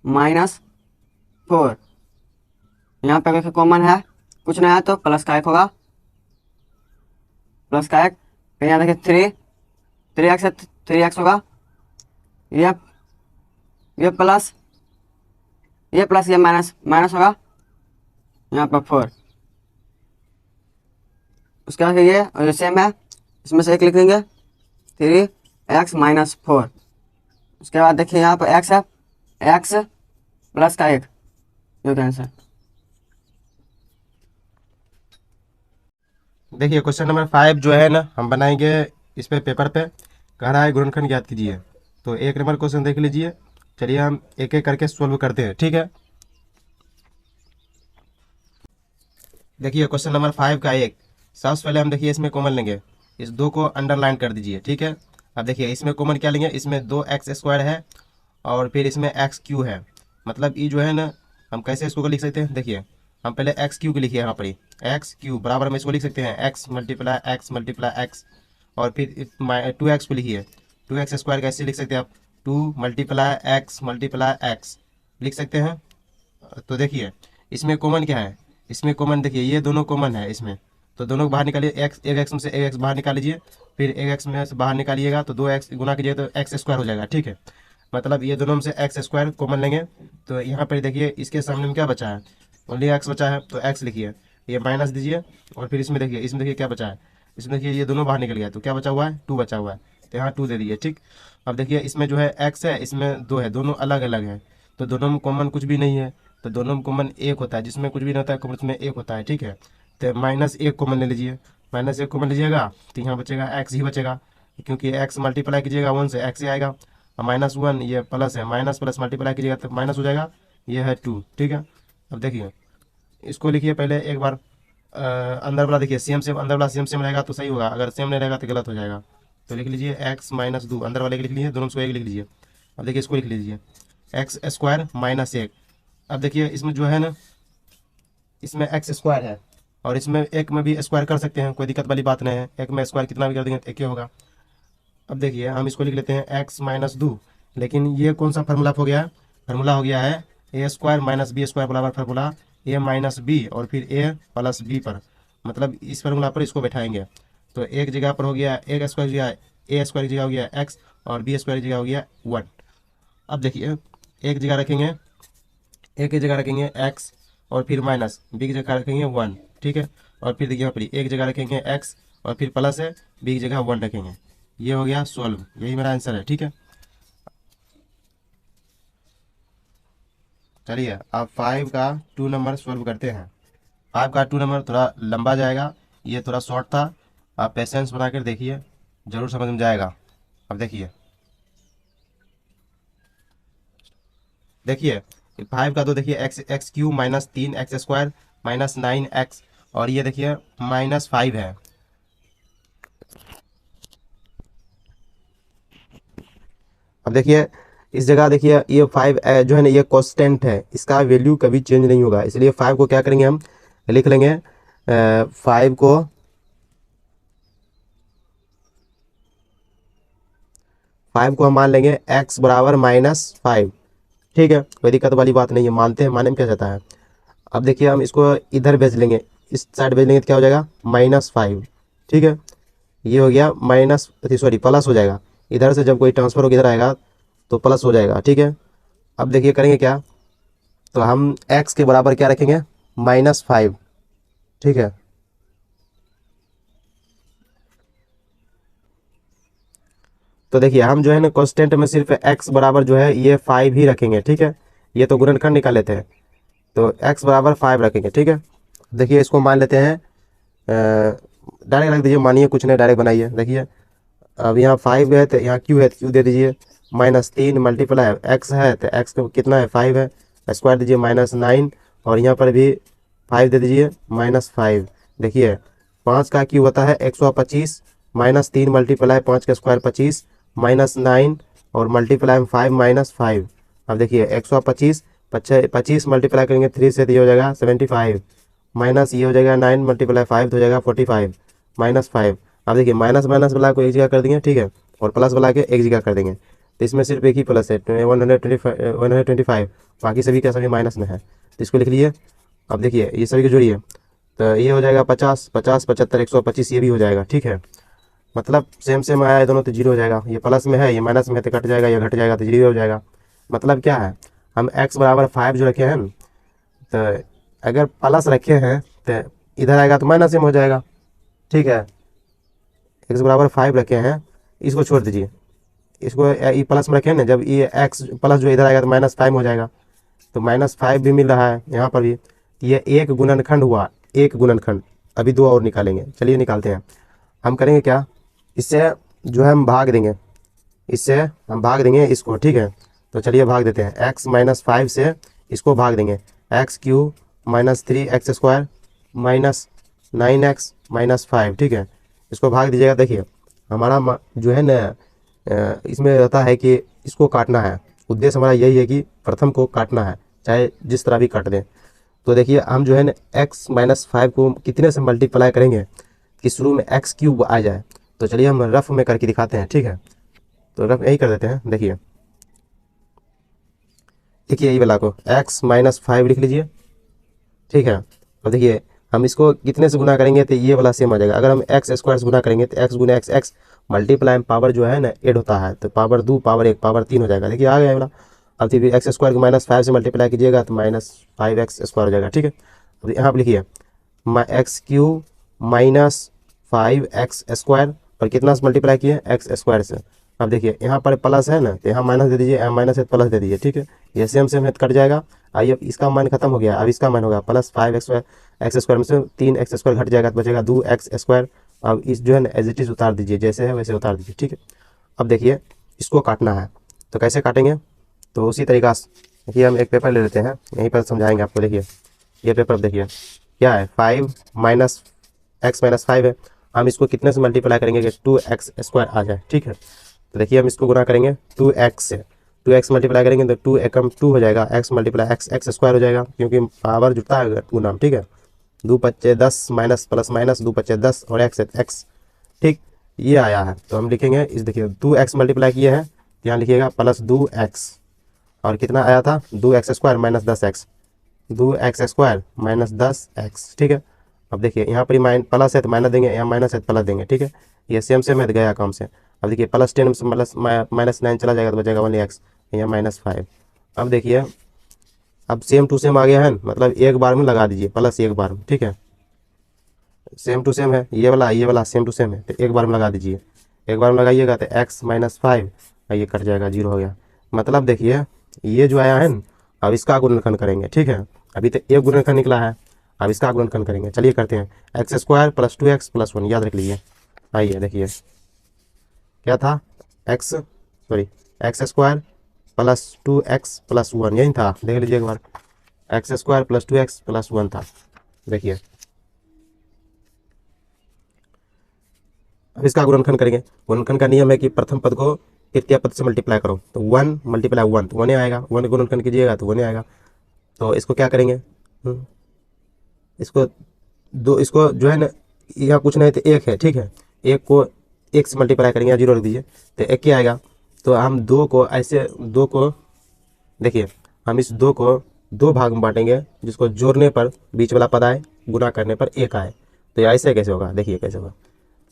माइनस 4। यहाँ पर कॉमन है, कुछ नहीं है तो प्लस का 1 होगा, प्लस का 1। फिर यहाँ देखिए 3x होगा, ये प्लस ये माइनस माइनस होगा, यहाँ पर 4। उसके बाद ये और सेम है, इसमें से 1 लिख देंगे, 3x माइनस 4। उसके बाद देखिए यहाँ पर x है, x प्लस का 1, ये आंसर। देखिए क्वेश्चन नंबर 5 जो है ना, हम बनाएंगे इस पे पेपर पे। कह रहा है गुणनखंड ज्ञात कीजिए। तो 1 नंबर क्वेश्चन देख लीजिए। चलिए हम एक एक करके सोल्व करते हैं, ठीक है। देखिए क्वेश्चन नंबर 5 का 1, सबसे पहले हम देखिए इसमें कॉमन लेंगे, इस 2 को अंडरलाइन कर दीजिए, ठीक है। अब देखिए इसमें कॉमन क्या लेंगे, इसमें 2x² है और फिर इसमें x³ है। मतलब ये जो है ना, हम कैसे इसको लिख सकते हैं, देखिए हम पहले x³ लिखिए, यहाँ पर x³ बराबर में इसको लिख सकते हैं x मल्टीप्लाई x और फिर 2x को लिखिए, 2x² कैसे लिख सकते हैं आप, 2 मल्टीप्लाई x लिख सकते हैं। तो देखिए इसमें कॉमन क्या है, इसमें कॉमन देखिए ये दोनों कॉमन है इसमें, तो दोनों को बाहर निकालिए, एक एक्स में से एक एक्स बाहर निकाल लीजिए, फिर एक एक्स में से बाहर निकालिएगा तो 2x गुना कीजिए तो x² हो जाएगा, ठीक है। मतलब ये दोनों में से x² कॉमन लेंगे। तो यहाँ पर देखिए इसके सामने में क्या बचा है, ओनली x बचा है, तो x लिखिए, ये माइनस दीजिए और फिर इसमें देखिए क्या बचा है, इसमें देखिए ये दोनों बाहर निकल गया तो क्या बचा हुआ है, 2 बचा हुआ है, तो यहाँ 2 दे दीजिए, ठीक। अब देखिए इसमें जो है x है, इसमें 2 है, दोनों अलग अलग है, तो दोनों में कॉमन कुछ भी नहीं है, तो दोनों में कॉमन 1 होता है, जिसमें कुछ भी नहीं होता है कॉमन उसमें 1 होता है, ठीक है। तो -1 कॉमन ले लीजिए, -1 कॉमन लीजिएगा तो यहाँ बचेगा x ही बचेगा, क्योंकि x मल्टीप्लाई कीजिएगा 1 से x ही आएगा, और -1 ये प्लस है, माइनस प्लस मल्टीप्लाई कीजिएगा तो माइनस हो जाएगा, ये है 2, ठीक है। अब देखिए इसको लिखिए पहले एक बार, अंदर वाला देखिए सेम सेम, अंदर वाला सेम सेम रहेगा तो सही होगा, अगर सेम नहीं रहेगा तो गलत हो जाएगा। तो लिख लीजिए x - 2, अंदर वाले के लिख लीजिए, दोनों को 1 लिख लीजिए। अब देखिए इसको लिख लीजिए x² - 1। अब देखिए इसमें जो है ना, इसमें x² है और इसमें एक में भी स्क्वायर कर सकते हैं, कोई दिक्कत वाली बात नहीं है, एक में स्क्वायर कितना भी कर देंगे तो एक ही होगा। अब देखिए हम इसको लिख लेते हैं x - 2, लेकिन ये कौन सा फार्मूला हो गया है, फार्मूला हो गया है a² - b² बराबर फार्मूला a - b और फिर a + b पर, मतलब इस फार्मूला पर इसको बैठाएंगे। तो एक जगह पर हो गया a² जगह a² की जगह हो गया x और b² की जगह हो गया 1। अब देखिए एक जगह रखेंगे, एक की जगह रखेंगे x और फिर माइनस, बी की जगह रखेंगे 1, ठीक है। और फिर देखिए यहाँ पर एक जगह रखेंगे x और फिर प्लस है, बी की जगह 1 रखेंगे। ये हो गया सॉल्व, यही मेरा आंसर है, ठीक है। चलिए अब 5 का 2 नंबर सॉल्व करते हैं। 5 का 2 नंबर थोड़ा लंबा जाएगा, ये थोड़ा शॉर्ट था, आप पेशेंस बना कर देखिए, जरूर समझ में जाएगा। अब देखिए 5 का 2 देखिए x³ - 3x² - 9x और ये देखिए -5 है। अब देखिए इस जगह देखिए ये 5 जो है ना, ये कांस्टेंट है, इसका वैल्यू कभी चेंज नहीं होगा, इसलिए 5 को क्या करेंगे, हम लिख लेंगे 5 को हम मान लेंगे x बराबर -5, ठीक है। कोई दिक्कत वाली बात नहीं है, मानते हैं, माने में क्या जाता है। अब देखिए हम इसको इधर भेज लेंगे, इस साइड भेज लेंगे तो क्या हो जाएगा -5, ठीक है। ये हो गया प्लस हो जाएगा, इधर से जब कोई ट्रांसफर होकर इधर आएगा तो प्लस हो जाएगा, ठीक है। अब देखिए करेंगे क्या, तो हम x के बराबर क्या रखेंगे, -5, ठीक है। तो देखिए हम जो है ना कांस्टेंट में सिर्फ x बराबर जो है ये 5 ही रखेंगे, ठीक है। ये तो गुणनखंड निकाल लेते हैं, तो x बराबर 5 रखेंगे, ठीक है। देखिए इसको मान लेते हैं, डायरेक्ट रख दीजिए, मानिए कुछ नहीं, डायरेक्ट बनाइए। देखिए अब यहाँ 5 है तो यहाँ q है, q दे दीजिए -3 मल्टीप्लाई x है तो x को कितना है 5 है, स्क्वायर दीजिए -9, और यहाँ पर भी 5 दे दीजिए -5। देखिए 5 का q होता है 125, -3 मल्टीप्लाई 5 का स्क्वायर 25, -9 और मल्टीप्लाई 5 -5। अब देखिए 125 25 मल्टीप्लाई करेंगे 3 से तो ये हो जाएगा 75, माइनस ये हो जाएगा 9 मल्टीप्लाई 5 तो हो जाएगा 45 -5। अब देखिए माइनस माइनस वाला को एक जगह कर देंगे, ठीक है, और प्लस वाला के एक जगह कर देंगे, तो इसमें सिर्फ एक ही प्लस है 125, बाकी सभी का सभी माइनस में है, तो इसको लिख लीजिए। अब देखिए ये सभी को जोड़िए तो ये हो जाएगा 50 50 75 125, ये भी हो जाएगा, ठीक है। मतलब सेम सेम आया है दोनों, तो जीरो हो जाएगा। ये प्लस में है ये माइनस में है तो कट जाएगा, ये घट जाएगा तो जीरो हो जाएगा। मतलब क्या है, हम x बराबर 5 जो रखे हैं ना, तो अगर प्लस रखे हैं तो इधर आएगा तो माइनस में हो जाएगा, ठीक है। x बराबर 5 रखे हैं, इसको छोड़ दीजिए, इसको ये प्लस में रखे हैं ना, जब ये x प्लस जो इधर आएगा तो -5 हो जाएगा, तो -5 भी मिल रहा है यहाँ पर भी। ये एक गुणनखंड हुआ, एक गुणनखंड। अभी दो और निकालेंगे, चलिए निकालते हैं। हम करेंगे क्या, इससे जो है हम भाग देंगे, इससे हम भाग देंगे इसको, ठीक है। तो चलिए भाग देते हैं, x -5 से इसको भाग देंगे, x³ -3x² -9x -5, ठीक है। इसको भाग दीजिएगा। देखिए हमारा जो है ना इसमें रहता है कि इसको काटना है, उद्देश्य हमारा यही है कि प्रथम को काटना है, चाहे जिस तरह भी काट दें। तो देखिए हम जो है ना x -5 को कितने से मल्टीप्लाई करेंगे कि शुरू में x³ आ जाए। तो चलिए हम रफ में करके दिखाते हैं, ठीक है। तो रफ यही कर देते हैं। देखिए यही वाला को x -5 लिख लीजिए, ठीक है। और देखिए हम इसको कितने से गुना करेंगे तो ये वाला सेम आ जाएगा। अगर हम x² से गुना करेंगे तो x गुना x मल्टीप्लाई पावर जो है ना ऐड होता है, तो पावर 2 पावर 1 पावर 3 हो जाएगा। देखिए आ गया वाला। अब फिर x² को -5 से मल्टीप्लाई कीजिएगा तो -5x² हो जाएगा, ठीक है। अब यहाँ पर लिखिए x³ -5x² और कितना से मल्टीप्लाई किए x² से। अब देखिए यहाँ पर प्लस है ना, तो यहाँ माइनस दे दीजिए, यहाँ माइनस है प्लस दे दीजिए, ठीक है। ये सेम सेम है कट जाएगा। आइए इसका मान खत्म हो गया, अब इसका मान होगा +5x² में से 3x² घट जाएगा तो बचेगा 2x²। अब इस जो है ना एज इट इज उतार दीजिए, जैसे है वैसे उतार दीजिए, ठीक है। अब देखिए इसको काटना है, तो कैसे काटेंगे, तो उसी तरीका से देखिए हम एक पेपर ले लेते हैं, यहीं पर समझाएंगे आपको। देखिए ये पेपर देखिए क्या है, 5 x -5 है। हम इसको कितने से मल्टीप्लाई करेंगे कि 2x² आ जाए, ठीक है। तो देखिए हम इसको गुना करेंगे 2x से, 2x मल्टीप्लाई करेंगे तो 2 एकम 2 हो जाएगा, x मल्टीप्लाई x² हो जाएगा, क्योंकि पावर जुड़ता है गुना, ठीक है। 2 × 10 माइनस प्लस माइनस 2 × 10 और x है x, ठीक। ये आया है तो हम लिखेंगे इस, देखिए 2x मल्टीप्लाई किए हैं, यहाँ लिखिएगा +2x, और कितना आया था 2x² -10x, 2x² -10x, ठीक है। अब देखिए यहाँ पर प्लस है तो माइनस देंगे, यहाँ माइनस है तो प्लस देंगे, ठीक है। ये सेम सेम है तो गया काम से। अब देखिए +10 से -9 चला जाएगा तो बचेगा 1x, यहाँ -5। अब देखिए अब सेम टू सेम आ गया है, मतलब एक बार में लगा दीजिए प्लस एक बार में, ठीक है। सेम टू सेम है, ये वाला सेम टू सेम है, तो एक बार में लगा दीजिए। एक बार में लगाइएगा तो x -5 ये कट जाएगा, जीरो हो गया। मतलब देखिए ये जो आया है ना, अब इसका गुणनखंड करेंगे, ठीक है। अभी तो एक गुणनखंड निकला है, अब इसका गुणनखंड करेंगे। चलिए करते हैं, x² + 2x + 1, याद रख लीजिए। आइए देखिए क्या था, x² + 2x + 1, यही था, देख लीजिए एक बार, x² + 2x + 1 था। देखिए अब इसका गुणनखंड करेंगे। गुणनखंड का नियम है कि प्रथम पद को तृतीय पद से मल्टीप्लाई करो, तो 1 × 1 तो 1 आएगा, 1 गुणनखंड कीजिएगा तो 1 आएगा। तो इसको क्या करेंगे, इसको जो है ना, यहाँ कुछ नहीं तो एक है, ठीक है। एक को एक से मल्टीप्लाई करेंगे, 0 रख दीजिए तो एक ही आएगा। तो हम दो को ऐसे, दो को देखिए हम इस दो को दो भाग में बांटेंगे, जिसको जोड़ने पर बीच वाला पद आए, गुना करने पर एक आए। तो ऐसे कैसे होगा, देखिए कैसे होगा।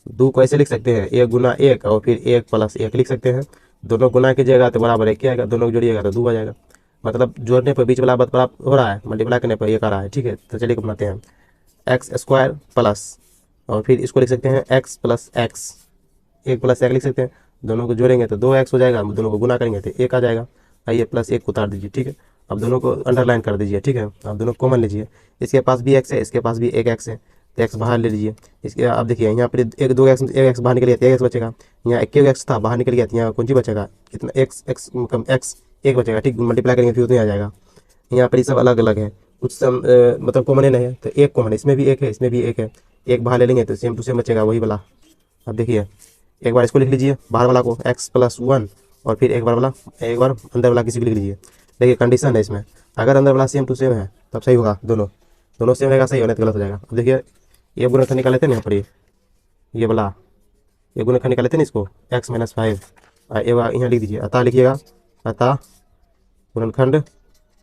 2 को ऐसे लिख सकते हैं 1 गुना 1 और फिर 1 प्लस 1 लिख सकते हैं। दोनों गुना कीजिएगा तो बराबर 1 आएगा, दोनों को जोड़िएगा तो 2 आ जाएगा। मतलब जोड़ने पर बीच वाला बराबर हो रहा है, मल्टीप्लाई करने पर 1 आ रहा है। ठीक है, तो चलिए बनाते हैं एक्स स्क्वायर प्लस, और फिर इसको लिख सकते हैं एक्स प्लस एक्स, 1 प्लस 1 लिख सकते हैं। दोनों को जोड़ेंगे तो 2x हो जाएगा, दोनों को गुना करेंगे तो 1 आ जाएगा। आइए प्लस 1 उतार दीजिए। ठीक है, अब दोनों को अंडरलाइन कर दीजिए। ठीक है, अब दोनों कॉमन लीजिए। इसके पास भी x है, इसके पास भी एक x है, तो x बाहर ले लीजिए। इसके अब देखिए यहाँ पर एक 2x, एक x बाहर निकल गया तो 1x बचेगा। यहाँ एक x था बाहर निकल गया तो यहाँ कौन सी बचेगा, कितना x x 1 बचेगा। ठीक, मल्टीप्लाई करेंगे फिर उतना आ जाएगा। यहाँ पर ये सब अलग अलग है, कुछ मतलब कॉमन नहीं है, तो एक कॉमन है, इसमें भी एक है, इसमें भी एक है, एक बाहर ले लेंगे तो सेम टू सेम बचेगा वही वाला। अब देखिए एक बार इसको लिख लीजिए बाहर वाला को x प्लस 1, और फिर एक बार अंदर वाला किसी को लिख लीजिए। देखिए कंडीशन है इसमें, अगर अंदर वाला सेम टू सेम है तब सही होगा, दोनों सेम रहेगा सही होने तो गलत हो जाएगा। अब देखिए ये गुणनखंड निकाल लेते हैं यहाँ पर, ये वाला ये गुणनखंड निकाल लेते हैं इसको x माइनस 5, एक बार यहाँ लिख दीजिए, अतः लिखिएगा, अतः गुणनखंड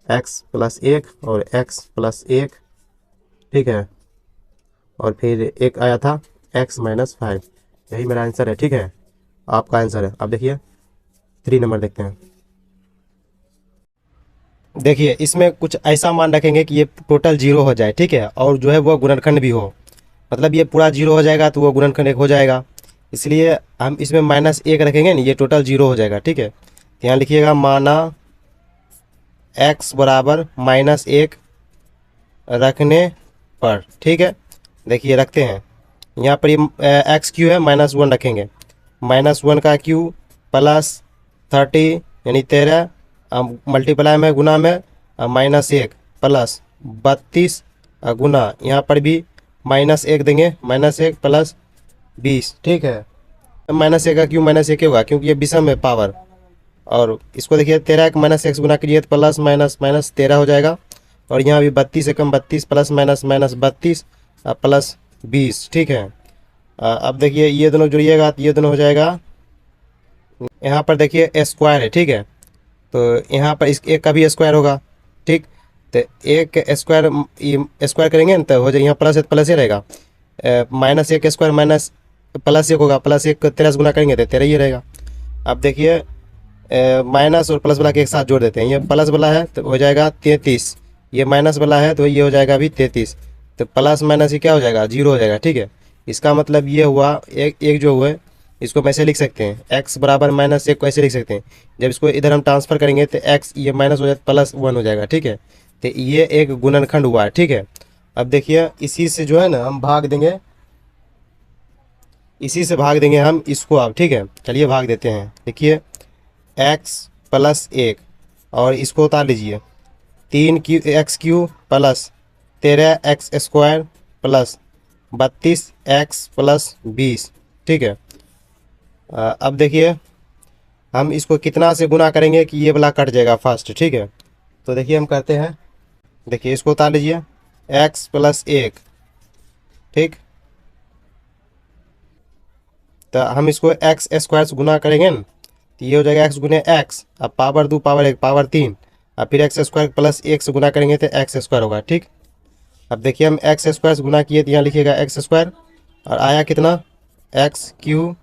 x प्लस 1 और x प्लस 1। ठीक है, और फिर एक आया था x माइनस 5, यही मेरा आंसर है। ठीक है, आपका आंसर है। अब देखिए 3 नंबर देखते हैं। देखिए इसमें कुछ ऐसा मान रखेंगे कि ये टोटल 0 हो जाए। ठीक है, और जो है वो गुणनखंड भी हो, मतलब ये पूरा 0 हो जाएगा तो वो गुणनखंड 1 हो जाएगा, इसलिए हम इसमें -1 रखेंगे ना, ये टोटल 0 हो जाएगा। ठीक है, तो यहाँ लिखिएगा माना x बराबर -1 रखने पर। ठीक है, देखिए रखते हैं, यहाँ पर ये एक्स क्यू है, -1 रखेंगे, -1 का क्यू प्लस 30 यानी 13, मल्टीप्लाई में गुना में -1 प्लस 32 गुना, यहाँ पर भी -1 देंगे, -1 प्लस 20। ठीक है, -1 का क्यू -1 होगा क्योंकि ये विषम है पावर, और इसको देखिए 13 का -x गुना कीजिए तो प्लस माइनस माइनस 13 हो जाएगा, और यहाँ भी 32 से कम 32 प्लस माइनस माइनस 32 प्लस 20। ठीक है, अब देखिए ये दोनों जुड़िएगा तो ये दोनों हो जाएगा, यहाँ पर देखिए स्क्वायर है। ठीक है, तो यहाँ पर इस एक का भी स्क्वायर होगा। ठीक, तो एक स्क्वायर करेंगे ना तो हो जाए, यहाँ प्लस है तो प्लस ही रहेगा, -1 स्क्वायर माइनस +1 होगा, +1 को 13 से गुना करेंगे तो 13 ही रहेगा। अब देखिए माइनस और प्लस वाला के एक साथ जोड़ देते हैं, ये प्लस वाला है तो हो जाएगा 33, ये माइनस वाला है तो ये हो जाएगा अभी 33, तो प्लस माइनस ये क्या हो जाएगा, 0 हो जाएगा। ठीक है, इसका मतलब ये हुआ एक जो हुआ इसको कैसे लिख सकते हैं, x बराबर -1 को ऐसे लिख सकते हैं, जब इसको इधर हम ट्रांसफर करेंगे तो x ये माइनस हो जाए +1 हो जाएगा। ठीक है, तो ये एक गुणनखंड हुआ है। ठीक है, अब देखिए इसी से जो है ना हम भाग देंगे, इसी से भाग देंगे हम इसको अब। ठीक है, चलिए भाग देते हैं। देखिए x प्लस 1 और इसको उतार लीजिए, 3x³ plus 13x square plus 32x plus 20। ठीक है, अब देखिए हम इसको कितना से गुना करेंगे कि ये वाला कट जाएगा फर्स्ट। ठीक है, तो देखिए हम करते हैं, देखिए इसको उतार लीजिए x प्लस 1। ठीक, तो हम इसको x स्क्वायर से गुना करेंगे ना तो ये हो जाएगा x गुने x, अब पावर 2 पावर 1 पावर 3, अब फिर x स्क्वायर प्लस 1 से गुना करेंगे तो x स्क्वायर होगा। ठीक, अब देखिए हम x स्क्वायर से गुना किए तो यहाँ लिखिएगा x स्क्वायर, और आया कितना x³।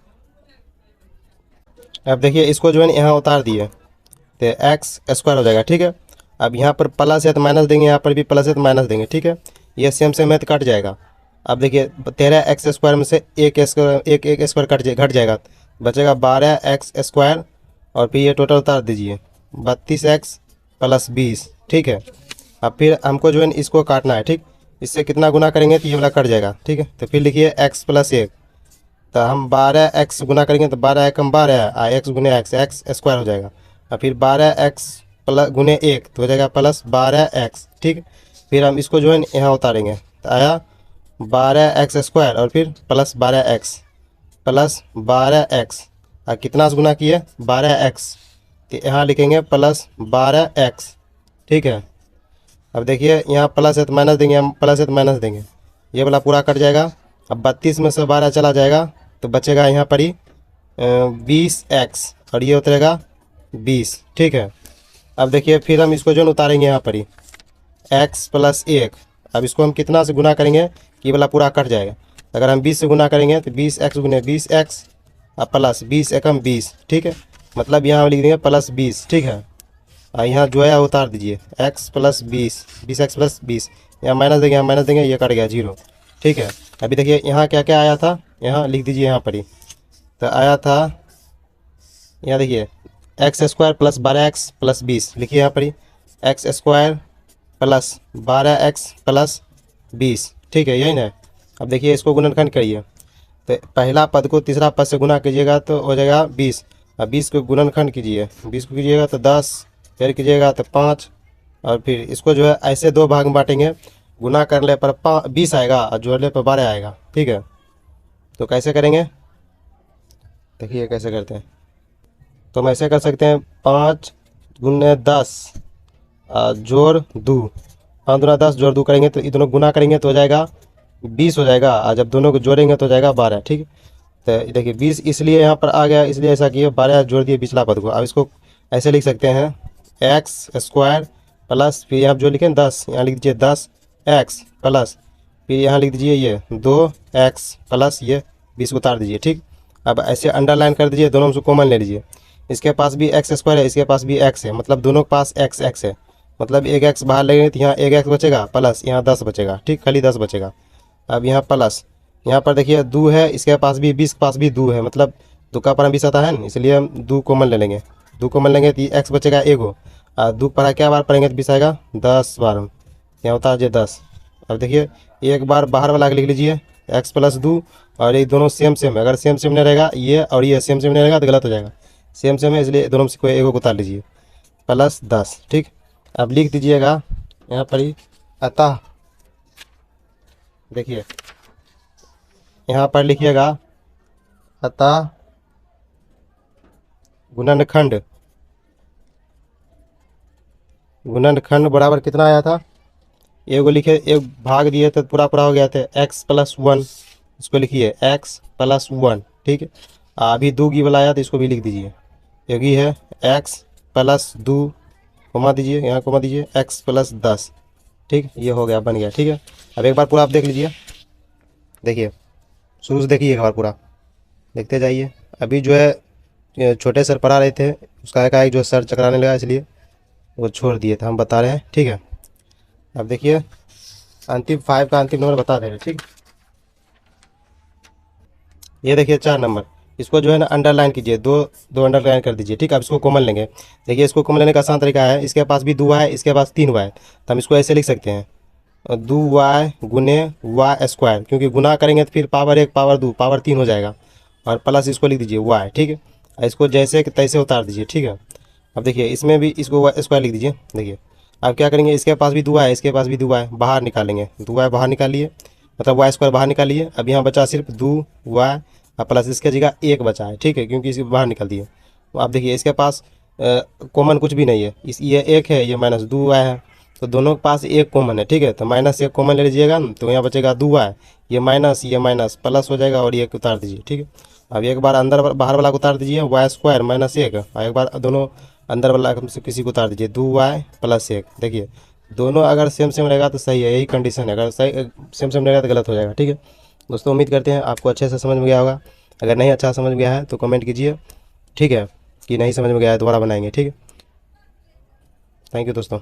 अब देखिए इसको जो है यहाँ उतार दिए तो x स्क्वायर हो जाएगा। ठीक है, अब यहाँ पर प्लस है तो माइनस देंगे, यहाँ पर भी प्लस है तो माइनस देंगे। ठीक है, ये सेम है तो कट जाएगा। अब देखिए 13x स्क्वायर में से एक स्क्वायर घट जाएगा, बचेगा 12x स्क्वायर, और फिर ये टोटल उतार दीजिए 32x प्लस 20। ठीक है, अब फिर हमको जो है इसको काटना है। ठीक, इससे कितना गुना करेंगे तो ये वाला कट जाएगा। ठीक है, तो फिर लिखिए x प्लस 1, तो हम 12x गुना करेंगे तो 12 कम 12 x गुने x स्क्वायर हो जाएगा, और फिर 12x प्लस गुने 1 तो हो जाएगा प्लस 12x। ठीक, फिर हम इसको जो है यहाँ उतारेंगे तो आया 12x स्क्वायर और फिर प्लस 12x प्लस 12x, और कितना से गुना किए 12x, तो यहाँ लिखेंगे प्लस 12x। ठीक है, अब देखिए यहाँ प्लस है तो माइनस देंगे, हम प्लस है तो माइनस देंगे, ये वाला पूरा कट जाएगा। अब 32 में से 12 चला जाएगा तो बचेगा यहाँ पर ही 20x, और ये उतरेगा 20। ठीक है, अब देखिए फिर हम इसको जो उतारेंगे यहाँ पर ही x प्लस 1, अब इसको हम कितना से गुना करेंगे कि वाला पूरा कट जाएगा, अगर हम 20 से गुना करेंगे तो 20x गुने 20x और प्लस 20 एकम 20, ठीक है। मतलब यहाँ हम लिख देंगे प्लस 20, ठीक है। और यहाँ जो है उतार दीजिए x प्लस 20, 20x प्लस 20, यहाँ माइनस देंगे, यहाँ माइनस देंगे, ये कट गया 0, ठीक है। अभी देखिए यहाँ क्या क्या आया था, यहाँ लिख दीजिए यहाँ पर ही। तो आया था, यहाँ देखिए x square plus 12x plus 20, लिखिए यहाँ पर ही x square plus 12x plus 20, ठीक है, यही ना। अब देखिए इसको गुणनखंड करिए, तो पहला पद को तीसरा पद से गुना कीजिएगा तो हो जाएगा 20, और 20 को गुणनखंड कीजिए, 20 को कीजिएगा तो 10, फिर कीजिएगा तो 5, और फिर इसको जो है ऐसे दो भाग में बांटेंगे, गुना करने पर 20 आएगा और जोड़ने पर 12 आएगा, ठीक है। तो कैसे करेंगे, देखिए कैसे करते हैं। तो हम ऐसे कर सकते हैं 5 गुने 10 जोड़ 2, 5 दूना 10 जोड़ 2 करेंगे तो ये दोनों गुना करेंगे तो हो जाएगा 20 हो जाएगा, और जब दोनों को जोड़ेंगे तो हो जाएगा 12, ठीक। तो देखिए 20 इसलिए यहाँ पर आ गया, इसलिए ऐसा किए 12 जोड़ दिए पिछला पद को। अब इसको ऐसे लिख सकते हैं एक्स स्क्वायर प्लस, फिर यहाँ जो लिखें 10, यहाँ लिख दीजिए 10x प्लस, फिर यहाँ लिख दीजिए ये 2x प्लस ये 20 उतार दीजिए, ठीक। अब ऐसे अंडरलाइन कर दीजिए, दोनों में से कॉमन ले लीजिए। इसके पास भी एक्स स्क्वायर है, इसके पास भी x है, मतलब दोनों के पास x है, मतलब एक x बाहर लगेंगे तो यहाँ एक x बचेगा प्लस यहाँ 10 बचेगा, ठीक, खाली 10 बचेगा। अब यहाँ प्लस, यहाँ पर देखिए 2 है, इसके पास भी 20 के पास भी 2 है, मतलब 2 का परा 20 आता है ना, इसलिए हम 2 कॉमन ले लेंगे। 2 कॉमन लेंगे तो x बचेगा एगो, और 2 परा क्या बार पढ़ेंगे तो 20 आएगा 10 बार, यहाँ होता है 10। अब देखिए एक बार बाहर वाला लिख लीजिए x प्लस 2, और ये दोनों सेम सेम है, अगर सेम सेम नहीं रहेगा ये और ये सेम सेम नहीं रहेगा तो गलत हो जाएगा, सेम सेम है इसलिए दोनों में से कोई एगो को उतार लीजिए, प्लस 10, ठीक। अब लिख दीजिएगा यहाँ पर ही अतः, देखिए यहाँ पर लिखिएगा अतः गुणनखंड, गुणनखंड बराबर कितना आया था, एगो लिखे एक भाग दिए तो पूरा पूरा हो गया था x प्लस 1, इसको लिखिए x प्लस 1, ठीक है। अभी 2 की वाला आया तो इसको भी लिख दीजिए, एक ही है x प्लस 2, घुमा दीजिए यहाँ घुमा दीजिए x प्लस 10, ठीक, ये हो गया, बन गया, ठीक है। अब एक बार पूरा आप देख लीजिए, देखिए शुरू से देखिए एक बार पूरा देखते जाइए। अभी जो है छोटे सर पढ़ा रहे थे, उसका एक जो सर चकराने लगा इसलिए वो छोड़ दिए थे, हम बता रहे हैं, ठीक है। अब देखिए अंतिम 5 का अंतिम नंबर बता दे रहे हैं, ठीक। ये देखिए 4 नंबर, इसको जो है ना अंडरलाइन कीजिए, दो अंडरलाइन कर दीजिए, ठीक है। अब इसको कॉमन लेंगे, देखिए इसको कॉमन लेने का आसान तरीका है, इसके पास भी 2y है, इसके पास 3y है, तो हम इसको ऐसे लिख सकते हैं 2y गुने y स्क्वायर, क्योंकि गुना करेंगे तो फिर पावर 1 पावर 2 पावर 3 हो जाएगा, और प्लस इसको लिख दीजिए y, ठीक है। इसको जैसे कि तैसे उतार दीजिए, ठीक है। अब देखिए इसमें भी इसको y स्क्वायर लिख दीजिए, देखिए अब क्या करेंगे, इसके पास भी 2y है, इसके पास भी 2y, बाहर निकालेंगे, 2y बाहर निकालिए, मतलब y स्क्वायर बाहर निकालिए। अब यहाँ बचा सिर्फ 2y और प्लस इसके जगह 1 बचा है, ठीक है, क्योंकि इसे बाहर निकाल दिए। तो आप देखिए इसके पास कॉमन कुछ भी नहीं है, ये 1 है, ये माइनस 2y है, तो दोनों के पास 1 कॉमन है, ठीक है। तो -1 कॉमन ले लीजिएगा ना, तो यहाँ बचेगा 2y, ये माइनस प्लस हो जाएगा, और ये उतार दीजिए, ठीक है। अब एक बार अंदर बाहर वाला को उतार दीजिए y स्क्वायर -1, और एक बार दोनों अंदर वाला से किसी को उतार दीजिए 2y प्लस 1। देखिए दोनों अगर सेम सेम रहेगा तो सही है, यही कंडीशन है, अगर सही सेम सेम रहेगा तो गलत हो जाएगा, ठीक है। दोस्तों उम्मीद करते हैं आपको अच्छे से समझ में गया होगा, अगर नहीं अच्छा समझ में गया है तो कमेंट कीजिए, ठीक है, कि नहीं समझ में गया है दोबारा बनाएंगे, ठीक है। थैंक यू दोस्तों।